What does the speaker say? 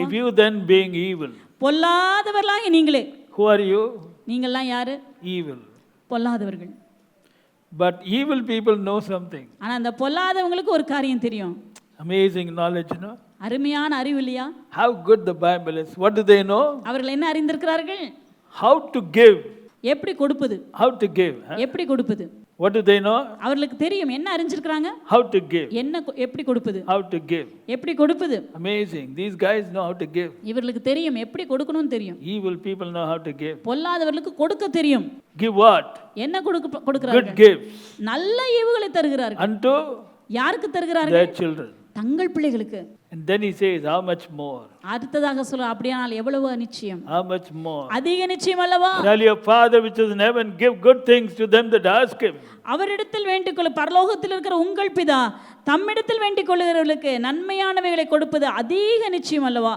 If you then being evil, பொல்லாதவர்களாகிய நீங்களே, who are you? நீங்கள்லாம் யாரு? Evil. பொல்லாதவர்கள். But evil people know something. ஆனா அந்த பொல்லாதவங்களுக்கு ஒரு காரியம் தெரியும். Amazing knowledge, no? அருமையான அறிவு இல்லையா? How good the Bible is. What do they know? அவர்கள் என்ன அறிந்திருக்கிறார்கள்? How to give. எப்படி கொடுப்பது? How to give. எப்படி கொடுப்பது? What do they know? அவர்களுக்கு தெரியும் என்ன அறிஞ்சிருக்காங்க? How to give. என்ன எப்படி கொடுப்பது? How to give. எப்படி கொடுப்பது? Amazing. These guys know how to give. இவர்களுக்கு தெரியும் எப்படி கொடுக்கணும்னு தெரியும். Evil people know how to give. பொல்லாதவர்களுக்கு கொடுக்க தெரியும். Give what? என்ன கொடுக்கிறார்கள்? Good gifts. நல்ல ஈவுகளை தருகிறார்கள். Unto யாருக்கு தருகிறார்கள்? their children. தங்கள் பிள்ளைகளுக்கு. And then he says, how much more? அடுத்ததாக சொல்ல அப்படியானால் எவ்வளவு நிச்சயம்? How much more? அதிக நிச்சயம் அல்லவா? Tell your Father which is in heaven, give good things to them that ask him. அவரிடத்தில் வேண்டிக் கொள்ள, பரலோகத்தில் இருக்கிற உங்கள் பிதா தம்மிடத்தில் வேண்டிக் கொள்ளுகிறவர்களுக்கு நன்மையானவைகளை கொடுப்பது அதிக நிச்சயம் அல்லவா?